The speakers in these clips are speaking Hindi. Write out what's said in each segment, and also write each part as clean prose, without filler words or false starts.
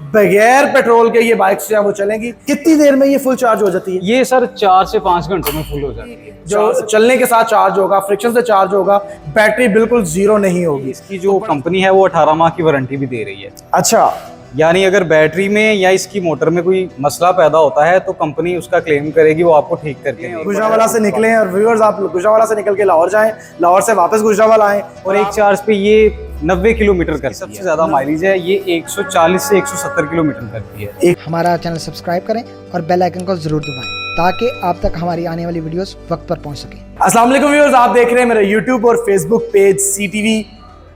बगैर पेट्रोल के ये बाइक्स जो है वो चलेंगी। कितनी देर में ये फुल चार्ज हो जाती है? ये सर 4 से 5 घंटों में फुल हो जाती है। जो चलने के साथ चार्ज होगा, फ्रिक्शन से चार्ज होगा, बैटरी बिल्कुल जीरो नहीं होगी। इसकी जो कंपनी है वो 18 माह की वारंटी भी दे रही है। अच्छा, यानी अगर बैटरी में या इसकी मोटर में कोई मसला पैदा होता है तो कंपनी उसका क्लेम करेगी, वो आपको ठीक करके देगी। गुजरावाला से निकले और व्यूअर्स आप गुजरावाला से निकल के लाहौर जाएं, लाहौर से वापस गुजरावाला आएं और एक चार्ज पे ये 90 किलोमीटर करती है। सबसे ज्यादा माइलेज है ये 140 से 170 किलोमीटर करती है। हमारा चैनल सब्सक्राइब करें और बेल आइकन को जरूर दबाएं ताकि आप तक हमारी आने वाली वीडियोस वक्त पर पहुंच सके। अस्सलाम वालेकुम व्यूअर्स, आप देख रहे हैं मेरा यूट्यूब और Facebook page CTV।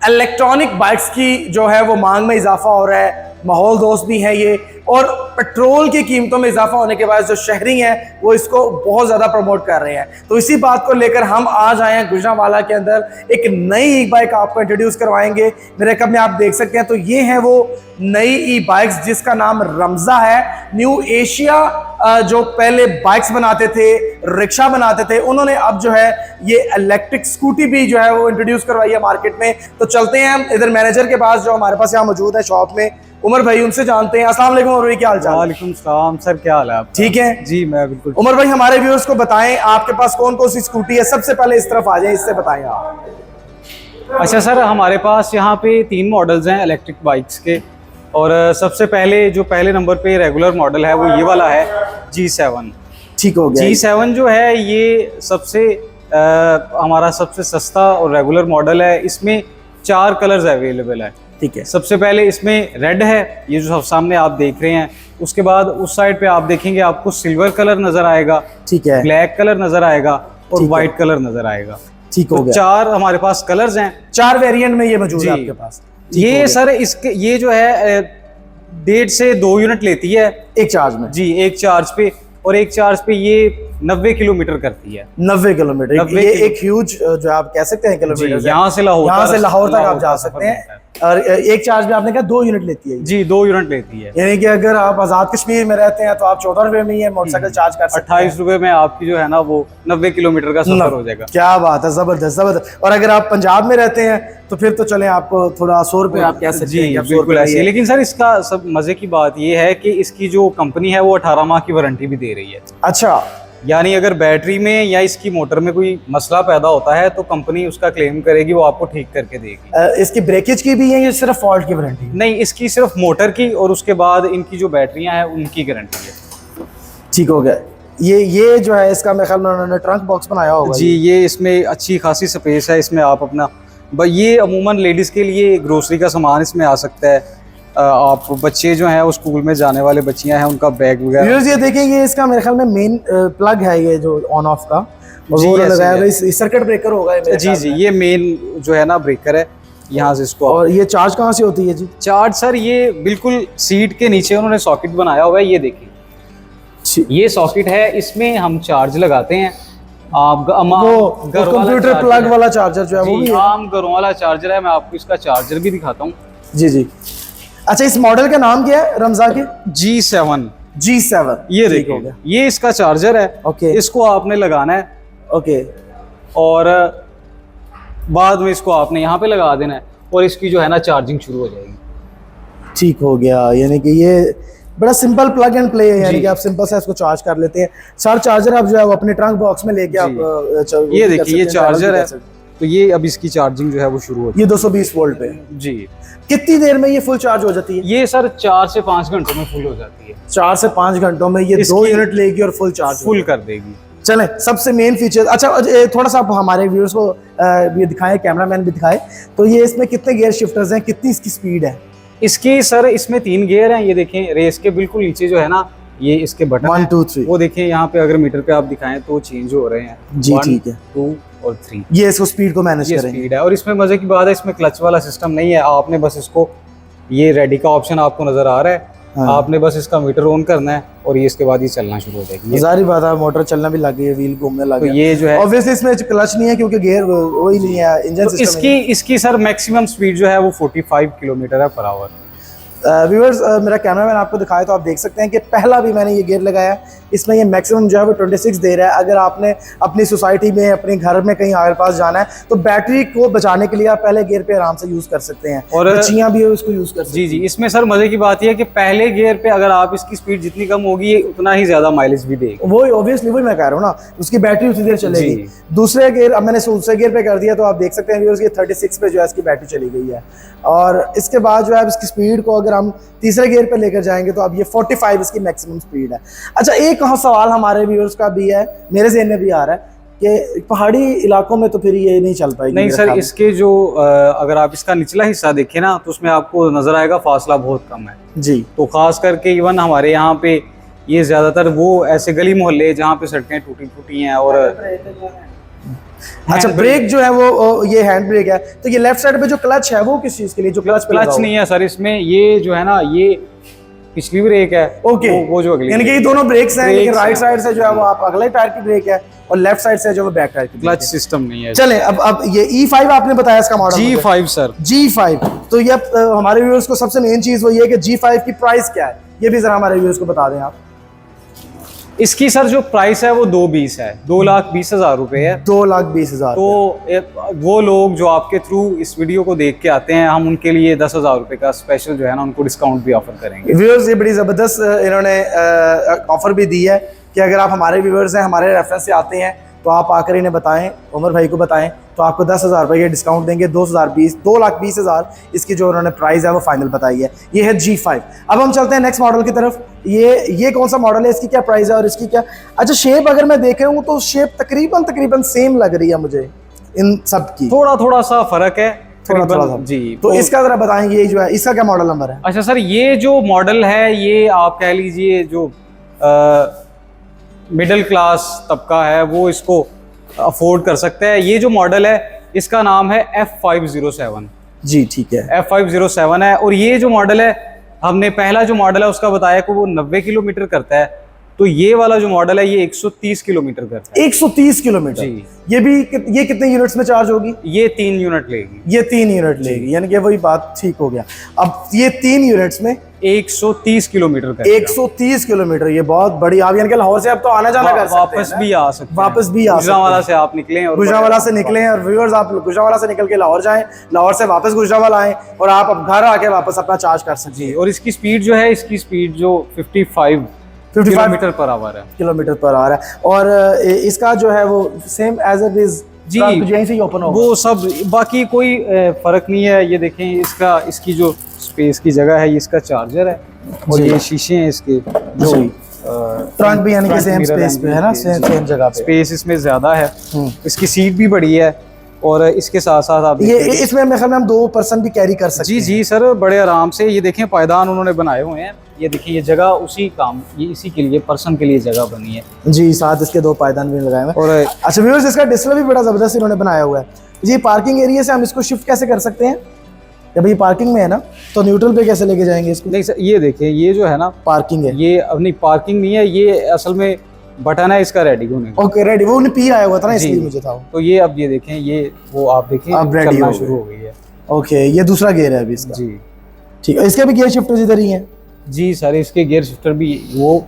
Electronic bikes की जो है वो मांग में इजाफा हो रहा है, माहौल दोस्त भी है ये, और पेट्रोल की कीमतों में इजाफा होने के बाद जो शहरी हैं वो इसको बहुत ज़्यादा प्रमोट कर रहे हैं। तो इसी बात को लेकर हम आज आए हैं गुजरावाला के अंदर। एक नई ई बाइक आपको इंट्रोड्यूस करवाएंगे। मेरे कब में आप देख सकते हैं, तो ये है वो नई ई बाइक्स जिसका नाम रमजा है। न्यू एशिया जो पहले बाइक्स बनाते थे, रिक्शा बनाते थे, उन्होंने अब जो है ये इलेक्ट्रिक स्कूटी भी जो है वो इंट्रोड्यूस करवाई है मार्केट में। तो चलते हैं हम इधर मैनेजर के पास जो हमारे पास यहाँ मौजूद है शॉप में, उमर भाई, उनसे जानते हैं। अस्सलाम वालेकुम उमर भाई, क्या हाल चाल? वालेकुम सलाम सर, क्या हाल है आप? ठीक है जी मैं बिल्कुल। उमर भाई, हमारे व्यूअर्स को बताएं आपके पास कौन कौन सी स्कूटी है। सबसे पहले इस तरफ आ जाए, इससे बताएं आप। अच्छा सर, हमारे पास यहाँ पे 3 मॉडल्स हैं इलेक्ट्रिक बाइक्स के, और सबसे पहले जो पहले नंबर पे रेगुलर मॉडल है वो ये वाला है G7। ठीक हो गया। G7 जो है ये सबसे हमारा सबसे सस्ता और रेगुलर मॉडल है। इसमें 4 कलर्स अवेलेबल है। ठीक है। सबसे पहले इसमें रेड है, ये जो सामने आप देख रहे हैं। उसके बाद उस साइड पे आप देखेंगे आपको सिल्वर कलर नजर आएगा, ठीक है, ब्लैक कलर नजर आएगा और ठीक है, व्हाइट कलर नजर आएगा। ठीक हो तो गया। 4 हमारे पास कलर्स हैं, 4 वेरिएंट में ये मौजूद है आपके पास। ये सर इसके ये जो है 1.5 से 2 यूनिट लेती है एक चार्ज में। जी, एक चार्ज पे, और एक चार्ज पे ये 90 किलोमीटर करती है। 90 किलोमीटर, ये एक ह्यूज जो आप कह सकते हैं किलोमीटर। यहाँ से लाहौर तक आप जा सकते हैं। और एक चार्ज में आपने कहा 2 यूनिट लेती है जी, 2 यूनिट लेती है। यानी कि अगर आप आजाद कश्मीर में रहते हैं तो आप 14 रुपए में ये मोटरसाइकिल चार्ज कर सकते हैं। 28 रुपए में आपकी जो है ना वो 90 किलोमीटर का सफर हो जाएगा। क्या बात है, जबरदस्त जबरदस्त। और अगर आप पंजाब में रहते हैं तो फिर तो चले आपको थोड़ा 100 रुपए आप कह सकते हैं। जी बिल्कुल ऐसे। लेकिन सर इसका सब मजे की बात ये है कि इसकी जो कंपनी है वो 18 माह की वारंटी भी दे रही है। अच्छा, यानी अगर बैटरी में या इसकी मोटर में कोई मसला पैदा होता है तो कंपनी उसका क्लेम करेगी, वो आपको ठीक करके देगी। इसकी ब्रेकेज की भी है या सिर्फ फॉल्ट की वारंटी? नहीं, इसकी सिर्फ मोटर की और उसके बाद इनकी जो बैटरियां हैं उनकी गारंटी है। ठीक हो गया। ये जो है इसका मेरे ख्याल में उन्होंने ट्रंक बॉक्स बनाया होगा। जी, ये इसमें अच्छी खासी स्पेस है। इसमें आप अपना ये अमूमन लेडीज के लिए ग्रोसरी का सामान इसमें आ सकता है। आप बच्चे जो हैं वो स्कूल में जाने वाले बच्चियां हैं, उनका बैग वगैरह। ये देखेंगे, इसका मेरे ख्याल में मेन प्लग है ये जो ऑन ऑफ का, वो लगाया हुआ है। सर्किट ब्रेकर होगा ये। जी, ये मेन जो है ना ब्रेकर है, यहाँ से इसको। और ये चार्ज कहाँ से होती है जी? चार्ज सर ये बिल्कुल सीट के नीचे उन्होंने सॉकेट बनाया हुआ है, ये देखिए ये सॉकेट है, इसमें हम चार्ज लगाते हैं। आप कंप्यूटर प्लग वाला चार्जर जो है वो भी आम घरों वाला चार्जर है। मैं आपको इसका चार्जर भी दिखाता हूँ। जी जी। अच्छा, इस मॉडल का नाम क्या है रमजा के? G7। ये देखिए, ये इसका चार्जर है। ओके, इसको आपने लगाना है। ओके, और बाद में इसको आपने यहाँ पे लगा देना है और इसकी जो है ना चार्जिंग शुरू हो जाएगी। ठीक हो गया। यानी कि ये बड़ा सिंपल प्लग एंड प्ले है, यानी कि आप सिंपल से इसको चार्ज कर लेते हैं। सारा चार्जर आप जो है वो अपने ट्रंक बॉक्स में लेके आप ये देखिए ये चार्जर है, तो ये अब इसकी चार्जिंग जो है वो शुरू होती है। ये 220 वोल्ट पे जी। कितनी देर में ये फुल चार्ज हो जाती है? ये सर 4 से 5 घंटों में फुल हो जाती है। 4 से 5 घंटों में ये 2 यूनिट लेगी और फुल चार्ज फुल कर देगी। चलें, सबसे मेन फीचर। अच्छा, थोड़ा सा आप हमारे व्यूअर्स को ये दिखाएं, कैमरामैन भी दिखाए। तो ये इसमें कितने गियर शिफ्टर्स हैं, कितनी इसकी स्पीड है? इसकी सर इसमें 3 गियर हैं। ये देखें रेस के बिल्कुल नीचे जो है ना ये इसके बटन 1 2 3 वो देखें यहाँ पे, अगर मीटर पे आप दिखाएं तो चेंज हो रहे हैं। जी, ठीक है। 2 और 3 ये इसको स्पीड को मैनेज करेंगे। स्पीड है। और इसमें मजे की बात है, इसमें क्लच वाला सिस्टम नहीं है। आपने बस इसको, ये रेडी का ऑप्शन आपको नजर आ रहा है, आपने बस इसका मीटर ऑन करना है और ये इसके बाद ये चलना शुरू हो जाएगी। जारी बात है, मोटर चलना भी लग गई है, व्हील घूमने लग गया। तो ये जो है ऑब्वियसली इसमें क्लच नहीं है क्योंकि गियर वही नहीं है, इंजन सिस्टम। इसकी सर मैक्सिमम स्पीड जो है वो 45 किलोमीटर है पर आवर। व्यूअर्स मेरा कैमरामैन आपको दिखाया तो आप देख सकते हैं कि पहला भी मैंने ये गियर लगाया, इसमें ये मैक्सिमम जो है वो 26 दे रहा है। अगर आपने अपनी सोसाइटी में अपने घर में कहीं आगे पास जाना है तो बैटरी को बचाने के लिए आप पहले गियर पे आराम से यूज़ कर सकते हैं, और बच्चियाँ भी उसको यूज़ कर सकती जी जी, इसमें सर मजे की बात यह है कि पहले गियर पे अगर आप इसकी स्पीड जितनी कम होगी ये उतना ही ज्यादा माइलेज भी देगी। वही ऑब्वियसली वही मैं कह रहा हूँ ना, उसकी बैटरी उतनी देर चलेगी। जी। दूसरे गियर अब मैंने दूसरे गियर पे कर दिया तो आप देख सकते हैं व्यूअर्स ये 36 पे जो है इसकी बैटरी चली गई है। और इसके बाद जो है इसकी स्पीड को अगर हम तीसरे गियर पे लेकर जाएंगे तो अब ये 45 इसकी मैक्सिमम स्पीड है। अच्छा, एक सवाल हमारे व्यूअर्स का भी है, मेरे ज़हन में भी आ रहा है कि पहाड़ी इलाकों में तो फिर ये नहीं चल पाएगी। नहीं सर, इसके जो अगर आप इसका निचला हिस्सा देखें ना तो उसमें आपको नजर आएगा फासला बहुत कम है जी। तो खास करके इवन हमारे यहाँ पे ये ज्यादातर वो ऐसे गली मोहल्ले जहाँ पे सड़कें टूटी फूटी हैं और अच्छा, ब्रेक जो है वो ये हैंड ब्रेक है। तो ये लेफ्ट साइड पे जो क्लच है वो किस चीज़ के लिए, जो क्लच क्लच नहीं है सर इसमें, ये जो है ना ये पिछली ब्रेक है। ओके, वो जो अगली यानी कि ये दोनों ब्रेक्स हैं, लेकिन राइट साइड से जो है वो आप अगले टायर की ब्रेक है और लेफ्ट साइड से जो वो बैक टायर की क्लच सिस्टम नहीं है। चले अब ये E5 आपने बताया इसका मॉडल G5 सर। G5, तो ये हमारे व्यूअर्स को सबसे मेन चीज वो ये है कि G5 की प्राइस क्या है, ये भी जरा हमारे व्यूअर्स को बता दें आप। इसकी सर जो प्राइस है वो 220 है, 2,20,000 रुपए है। 2,20,000। तो वो लोग जो आपके थ्रू इस वीडियो को देख के आते हैं, हम उनके लिए 10,000 रुपए का स्पेशल जो है ना उनको डिस्काउंट भी ऑफर करेंगे। व्यूअर्स ये बड़ी ज़बरदस्त इन्होंने ऑफर भी दी है कि अगर आप हमारे व्यूअर्स हैं, हमारे रेफरेंस से आते हैं तो आप आकर इन्हें बताएं, उमर भाई को बताएं तो आपको 10,000 रुपये डिस्काउंट देंगे। 2,20,000 इसकी जो उन्होंने प्राइस है वो फाइनल बताई है। ये है G5। अब हम चलते हैं नेक्स्ट मॉडल की तरफ। ये कौन सा मॉडल है, इसकी क्या प्राइस है और इसकी क्या, अच्छा शेप अगर मैं देख रहा हूँ तो शेप तकरीबन सेम लग रही है मुझे इन सब की, थोड़ा सा फर्क है थोड़ा सा जी। तो इसका जरा बताएंगे ये जो है इसका क्या मॉडल नंबर है? अच्छा सर, ये जो मॉडल है ये आप कह लीजिए जो मिडिल क्लास तबका है वो इसको अफोर्ड कर सकता है। ये जो मॉडल है इसका नाम है F507 जी, ठीक है, F507 है। और ये जो मॉडल है, हमने पहला जो मॉडल है उसका बताया कि वो 90 किलोमीटर करता है, तो ये वाला जो मॉडल है ये 130 किलोमीटर करता है। 130 किलोमीटर जी। ये कितने यूनिट्स में चार्ज होगी? ये 3 यूनिट लेगी। ये 3 यूनिट लेगी, यानी कि वही बात ठीक हो गया। अब ये 3 यूनिट्स में 130 किलोमीटर का 130 किलोमीटर, ये बहुत बड़ी। आप यानी कि लाहौर से अब तो आना जाना कर सकते हैं, वापस भी आ सकते हैं, वापस भी आ सकते हैं। गुजरांवाला से आप निकलें और गुजरांवाला से निकलें और व्यूअर्स आप गुजरांवाला से निकल के लाहौर जाएं, लाहौर से वापस गुजरांवाला आएं और आप अब घर आके वापस अपना चार्ज कर सकते हैं। और इसकी स्पीड जो है, इसकी स्पीड जो 55 किलोमीटर पर आवर है, किलोमीटर पर आवर है। और इसका जो है वो सेम एज इट इज जी, यहीं से ही ओपन होगा वो सब, बाकी कोई फर्क नहीं है। ये देखें इसकी जो स्पेस की जगह है, ये इसका चार्जर है और ये शीशे हैं इसके जो फ्रंट भी यानी कि सेम स्पेस पे है ना, सेम जगह पे स्पेस इसमें ज्यादा है। इसकी सीट भी बड़ी है और इसके साथ साथ आप ये इसमें मेरे ख्याल में हम 2 पर्सन भी कैरी कर सकते हैं। जी सर, बड़े आराम से। ये देखें पायदान उन्होंने बनाए हुए हैं, ये देखिए ये जगह ये इसी के लिए पर्सन के लिए जगह बनी है जी, साथ इसके 2 पायदान भी लगाए हुए हैं। और अच्छा व्यूअर्स, इसका डिस्प्ले भी बड़ा जबरदस्त इन्होंने बनाया हुआ है जी। पार्किंग एरिया से हम इसको शिफ्ट कैसे कर सकते हैं? जब ये पार्किंग में है ना तो न्यूट्रल पे कैसे लेके जाएंगे इसको? नहीं सर, ये देखिए ये जो है ना पार्किंग है, ये अपनी पार्किंग नहीं है, ये असल में बटन है इसका रेडी होने का। ओके, रेडी, वो उन्हें पी आया हुआ था ना इसलिए मुझे था। तो ये अब ये देखें, ये वो आप देखें अब रेडी चलना हो शुरू हो गई है। ओके, ये दूसरा गियर है अभी इसका जी। ठीक है, इसके भी गियर शिफ्टर्स इधर ही हैं जी सर, इसके गियर शिफ्टर भी वो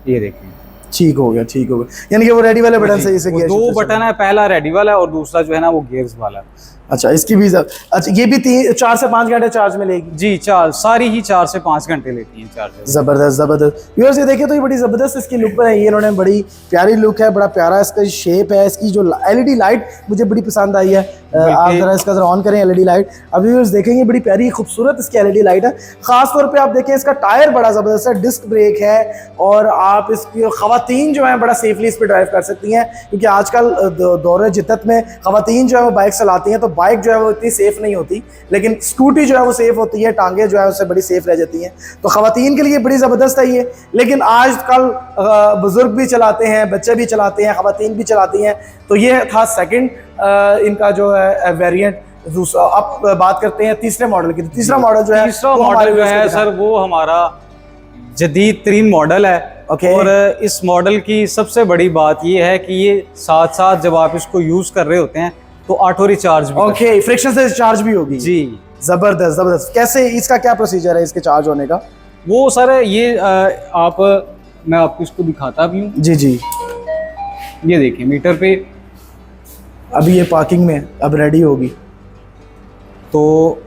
ये देखें ठीक हो गया, ठीक हो गया। यानी कि वो रेडी वाले बटन से इसे गियर 2 बटन है, पहला रेडी वाला है और दूसरा जो है ना वो गियर्स वाला है। अच्छा, इसकी भी अच्छा ये भी 4 से 5 घंटे चार्ज में लेगी जी। सारी ही 4 से 5 घंटे लेती हैं चार्ज। जबरदस्त व्यूअर्स, ये देखिए तो ये बड़ी जबरदस्त इसकी लुक पर है। ये इन्होंने बड़ी प्यारी लुक है, बड़ा प्यारा इसका शेप है। इसकी जो LED लाइट मुझे बड़ी पसंद आई है। आप जरा इसका जरा ऑन करें LED लाइट। अब व्यूअर्स देखेंगे बड़ी प्यारी खूबसूरत इसकी LED लाइट है। खास तौर पे आप देखें इसका टायर बड़ा जबरदस्त है, डिस्क ब्रेक है और आप इसकी खवातीन जो है बड़ा सेफली इस पर ड्राइव कर सकती हैं, क्योंकि आजकल दौरे जिद्दत में खवातीन जो है वो बाइक चलाती हैं तो बाइक जो है वो इतनी सेफ नहीं होती, लेकिन स्कूटी जो है वो सेफ होती है, टांगे जो है उससे बड़ी सेफ रह जाती हैं। तो खवातीन के लिए बड़ी ज़बरदस्त है ये। लेकिन आजकल बुजुर्ग भी चलाते हैं, बच्चे भी चलाते हैं, खवातीन भी चलाती हैं। तो ये था सेकंड इनका जो है वेरिएंट। दूसरा अब बात करते हैं तीसरे मॉडल की। तीसरा मॉडल जो है सर वो हमारा जदीद तरीन मॉडल है। और इस मॉडल की सबसे बड़ी बात ये है कि ये साथ साथ जब आप इसको यूज कर रहे होते हैं तो ऑटो रिचार्ज भी फ्रिक्शन से चार्ज भी होगी जी। ज़बरदस्त ज़बरदस्त। कैसे, इसका क्या प्रोसीजर है इसके चार्ज होने का? वो सर ये आप, मैं आपको इसको दिखाता भी हूँ। जी जी। ये देखिए मीटर पे, अभी ये पार्किंग में, अब रेडी होगी। तो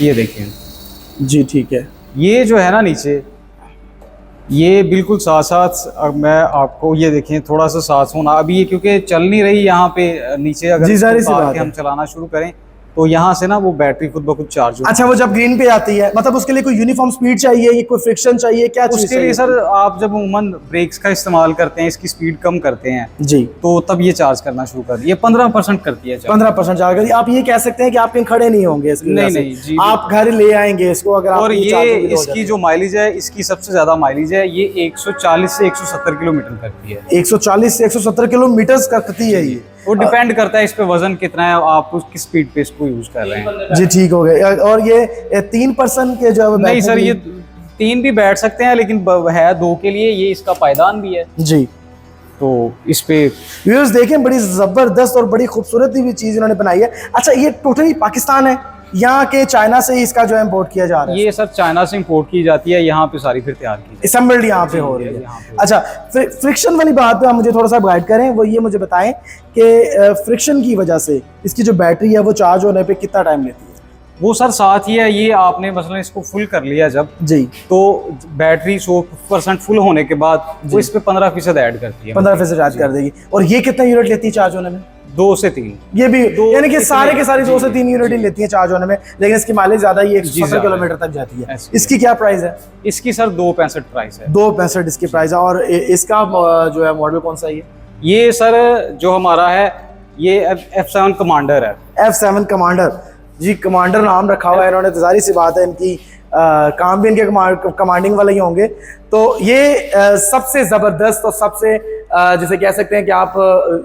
ये देखिए, जी ठीक है। ये जो है ना नीचे, ये बिल्कुल साथ साथ, अब मैं आपको ये देखें थोड़ा सा साथ होना, अभी ये क्योंकि चल नहीं रही यहाँ पे नीचे, अगर जी, जाहिर इसको सी उतार बात के है। हम चलाना शुरू करें तो यहाँ से ना वो बैटरी खुद ब खुद चार्ज हो। अच्छा, वो जब ग्रीन पे आती है, मतलब उसके लिए कोई यूनिफॉर्म स्पीड चाहिए, ये कोई फ्रिक्शन चाहिए, क्या चीज़ उसके लिए सर आप जब उमूमन ब्रेक्स का इस्तेमाल करते हैं, इसकी स्पीड कम करते हैं, जी, तो तब ये चार्ज करना शुरू कर दिया। 15% करती है चार्ज। 15% चार्ज करिए। आप ये कह सकते हैं कि आप कहीं खड़े नहीं होंगे इसकी वजह नहीं, से। नहीं, जी, आप घर ले आएंगे इसको, अगर और आपकी ये चार्जिंग भी हो जाती इसकी जो माइलेज है, इसकी सबसे ज्यादा माइलेज है, ये 140 से 170 किलोमीटर करती है। 140 से 170 किलोमीटर करती है ये। वो डिपेंड करता है इस पे वजन कितना है, आप किस स्पीड पे इसको यूज कर रहे हैं। जी ठीक हो गए। और ये 3% के जो है नहीं सर, बैटरी- ये 3 भी बैठ सकते हैं, लेकिन है 2 के लिए, ये इसका पायदान भी है, जी। तो इस पे व्यूअर्स देखें, बड़ी जबरदस्त और बड़ी खूबसूरत भी चीज इन्होंने बनाई है। अच्छा, ये टोटली पाकिस्तान है, यहाँ के चाइना से इसका जो है इम्पोर्ट किया जा रहा है? ये सर चाइना से इंपोर्ट की जाती है, यहाँ पे सारी फिर तैयार की जाती असेंबल्ड यहाँ पे हो रही है। यहाँ पे। अच्छा, फ्रिक्शन वाली बात पे आप मुझे थोड़ा सा गाइड करें, वो ये मुझे बताएं कि फ्रिक्शन की वजह से इसकी जो बैटरी है वो चार्ज होने पे कितना टाइम लेती है? वो सर साथ ही है, ये आपने मसलन इसको फुल कर लिया जब, जी, तो बैटरी 100% फुल होने के बाद वो इस पे 15% ऐड करती है। 15% चार्ज कर देगी। और ये कितना यूनिट लेती है चार्ज होने में? 2 से 3। ये भी यानी कि इतने- सारे के सारे 2 से जी, 3 यूनिट ही लेती है चार्ज होने में, लेकिन इसकी माइलेज ज्यादा ही 170 ज्यादा किलोमीटर तक जाती है। ऐसी इसकी क्या प्राइस है? इसकी सर 265 प्राइस है। 265 इसकी प्राइस है। और इसका जो है मॉडल कौन सा है? ये सर जो हमारा है, ये F7 कमांडर है। F7 commander. जी, कमांडर नाम रखा हुआ है इन्होंने, तो जाहिर सी बात है इनकी काम भी इनके कमांडिंग वाले ही होंगे। तो ये सबसे ज़बरदस्त और सबसे जिसे कह सकते हैं कि आप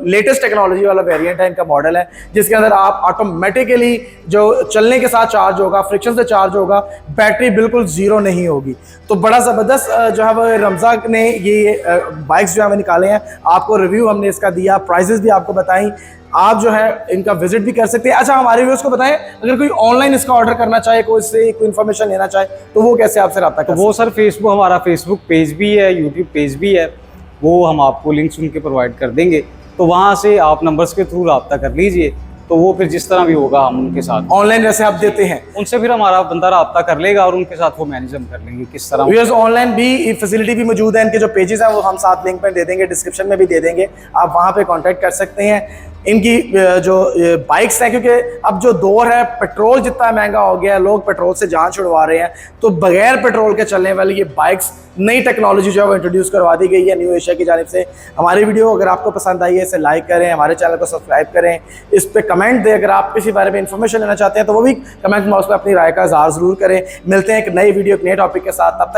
लेटेस्ट टेक्नोलॉजी वाला वेरिएंट है, इनका मॉडल है, जिसके अंदर आप ऑटोमेटिकली जो चलने के साथ चार्ज होगा, फ्रिक्शन से चार्ज होगा, बैटरी बिल्कुल ज़ीरो नहीं होगी। तो बड़ा ज़बरदस्त जो है वो रमज़ा ने ये बाइक्स जो है वो निकाले हैं। आपको रिव्यू हमने इसका दिया, प्राइजेस भी आपको बताई, आप जो है इनका विजिट भी कर सकते हैं। अच्छा, हमारे व्यूअर्स को बताएं, अगर कोई ऑनलाइन इसका ऑर्डर करना चाहे, कोई इससे कोई इन्फॉर्मेशन लेना चाहे, तो वो कैसे आपसे रब्ता कर? तो वो सर फेसबुक, हमारा फेसबुक पेज भी है, यूट्यूब पेज भी है, वो हम आपको लिंक्स उनके प्रोवाइड कर देंगे, तो वहाँ से आप नंबर्स के थ्रू रब्ता कर लीजिए, तो वो फिर जिस तरह भी होगा हम उनके साथ, ऑनलाइन वैसे आप देते हैं, उनसे फिर हमारा बंदा रब्ता कर लेगा और उनके साथ वो मैनेज हम कर लेंगे किस तरह। व्यूअर्स ऑनलाइन भी फैसिलिटी भी मौजूद है। इनके जो पेजेस हैं वो हम साथ लिंक में दे देंगे, डिस्क्रिप्शन में भी दे देंगे, आप वहाँ पे कांटेक्ट कर सकते हैं। इनकी जो बाइक्स हैं, क्योंकि अब जो दौर है, पेट्रोल जितना महंगा हो गया है, लोग पेट्रोल से जान छुड़वा रहे हैं, तो बगैर पेट्रोल के चलने वाली ये बाइक्स, नई टेक्नोलॉजी जो है वो इंट्रोड्यूस करवा दी गई है न्यू एशिया की जानिब से। हमारी वीडियो अगर आपको पसंद आई है, इसे लाइक करें, हमारे चैनल को सब्सक्राइब करें, इस पर कमेंट दें। अगर आप किसी बारे में इंफॉर्मेशन लेना चाहते हैं तो वो भी कमेंट बॉक्स में अपनी राय का इज़हार ज़रूर करें। मिलते हैं एक नई वीडियो, एक नए टॉपिक के साथ, तब तक